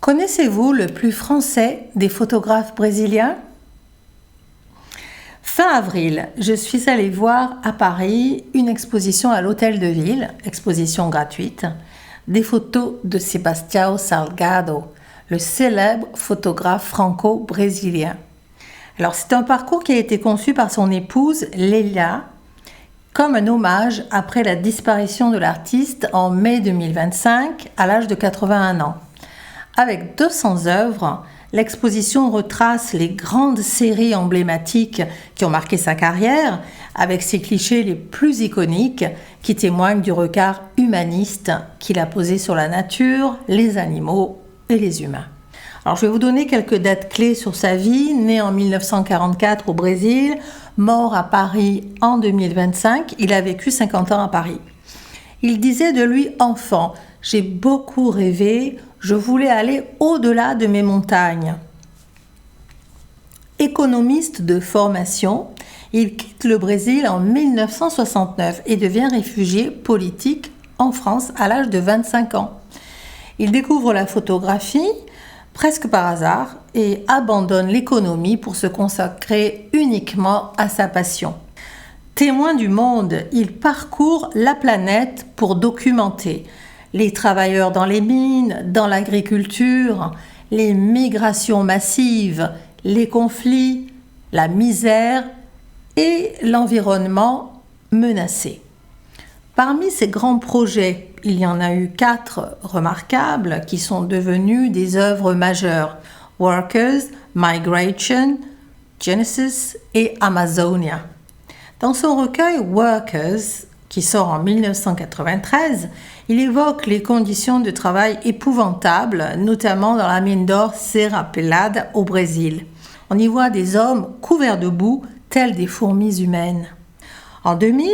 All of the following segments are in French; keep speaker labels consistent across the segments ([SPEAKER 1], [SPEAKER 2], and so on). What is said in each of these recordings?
[SPEAKER 1] Connaissez-vous le plus français des photographes brésiliens ? Fin avril, je suis allée voir à Paris une exposition à l'Hôtel de Ville, exposition gratuite, des photos de Sebastião Salgado, le célèbre photographe franco-brésilien. Alors c'est un parcours qui a été conçu par son épouse Lélia comme un hommage après la disparition de l'artiste en mai 2025 à l'âge de 81 ans. Avec 200 œuvres, l'exposition retrace les grandes séries emblématiques qui ont marqué sa carrière, avec ses clichés les plus iconiques qui témoignent du regard humaniste qu'il a posé sur la nature, les animaux et les humains. Alors, je vais vous donner quelques dates clés sur sa vie. Né en 1944 au Brésil, mort à Paris en 2025, il a vécu 50 ans à Paris. Il disait de lui enfant « J'ai beaucoup rêvé, je voulais aller au-delà de mes montagnes ». Économiste de formation, il quitte le Brésil en 1969 et devient réfugié politique en France à l'âge de 25 ans. Il découvre la photographie presque par hasard et abandonne l'économie pour se consacrer uniquement à sa passion. Témoin du monde, il parcourt la planète pour documenter les travailleurs dans les mines, dans l'agriculture, les migrations massives, les conflits, la misère et l'environnement menacé. Parmi ces grands projets, il y en a eu 4 remarquables qui sont devenus des œuvres majeures: Workers, Migration, Genesis et Amazonia. Dans son recueil Workers, qui sort en 1993, il évoque les conditions de travail épouvantables, notamment dans la mine d'or Serra Pelada au Brésil. On y voit des hommes couverts de boue, tels des fourmis humaines. En 2000,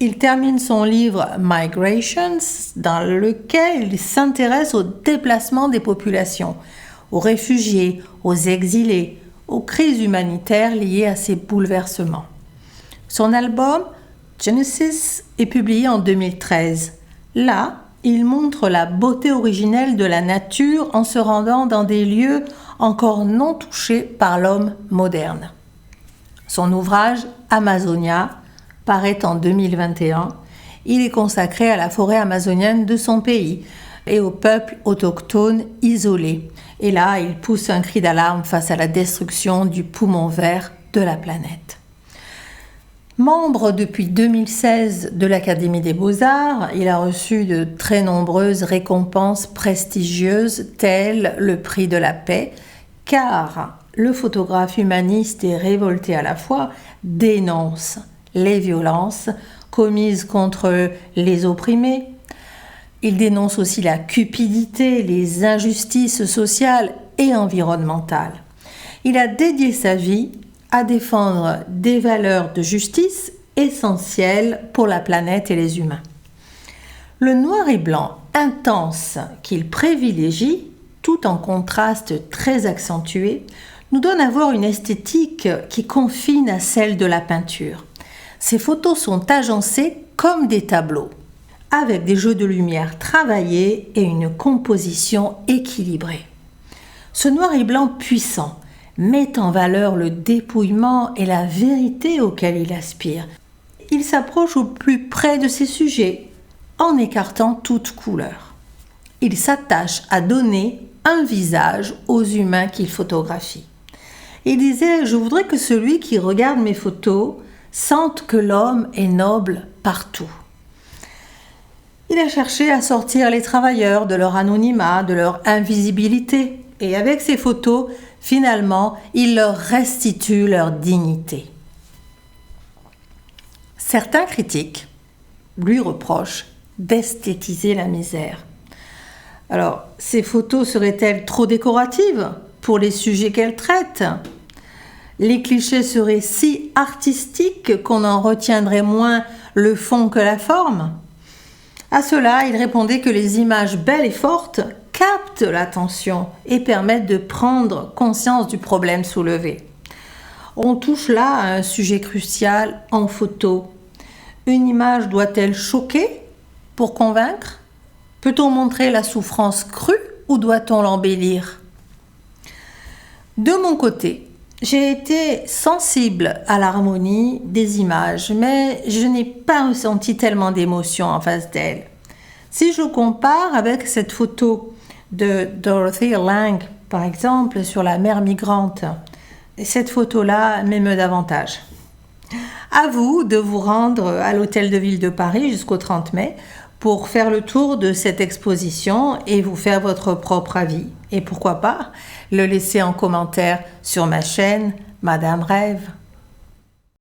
[SPEAKER 1] il termine son livre Migrations, dans lequel il s'intéresse au déplacement des populations, aux réfugiés, aux exilés, aux crises humanitaires liées à ces bouleversements. Son album Genesis est publié en 2013. Là, il montre la beauté originelle de la nature en se rendant dans des lieux encore non touchés par l'homme moderne. Son ouvrage Amazonia paraît en 2021. Il est consacré à la forêt amazonienne de son pays et aux peuples autochtones isolés. Et là, il pousse un cri d'alarme face à la destruction du poumon vert de la planète. Membre depuis 2016 de l'Académie des Beaux-Arts, il a reçu de très nombreuses récompenses prestigieuses telles le prix de la paix, car le photographe humaniste et révolté à la fois dénonce les violences commises contre les opprimés. Il dénonce aussi la cupidité, les injustices sociales et environnementales. Il a dédié sa vie à défendre des valeurs de justice essentielles pour la planète et les humains. Le noir et blanc intense qu'il privilégie, tout en contraste très accentué, nous donne à voir une esthétique qui confine à celle de la peinture. Ces photos sont agencées comme des tableaux, avec des jeux de lumière travaillés et une composition équilibrée. Ce noir et blanc puissant met en valeur le dépouillement et la vérité auquel il aspire. Il s'approche au plus près de ses sujets, en écartant toute couleur. Il s'attache à donner un visage aux humains qu'il photographie. Il disait « Je voudrais que celui qui regarde mes photos sente que l'homme est noble partout ». Il a cherché à sortir les travailleurs de leur anonymat, de leur invisibilité. Et avec ces photos, finalement, il leur restitue leur dignité. Certains critiques lui reprochent d'esthétiser la misère. Alors, ces photos seraient-elles trop décoratives pour les sujets qu'elles traitent ? Les clichés seraient si artistiques qu'on en retiendrait moins le fond que la forme ? À cela, il répondait que les images belles et fortes captent l'attention et permettent de prendre conscience du problème soulevé. On touche là à un sujet crucial en photo. Une image doit-elle choquer pour convaincre ? Peut-on montrer la souffrance crue ou doit-on l'embellir? De mon côté, j'ai été sensible à l'harmonie des images, mais je n'ai pas ressenti tellement d'émotion en face d'elle. Si je compare avec cette photo de Dorothea Lange, par exemple, sur la mer migrante, cette photo-là m'émeut davantage. À vous de vous rendre à l'Hôtel de Ville de Paris jusqu'au 30 mai pour faire le tour de cette exposition et vous faire votre propre avis. Et pourquoi pas le laisser en commentaire sur ma chaîne Madame Rêve.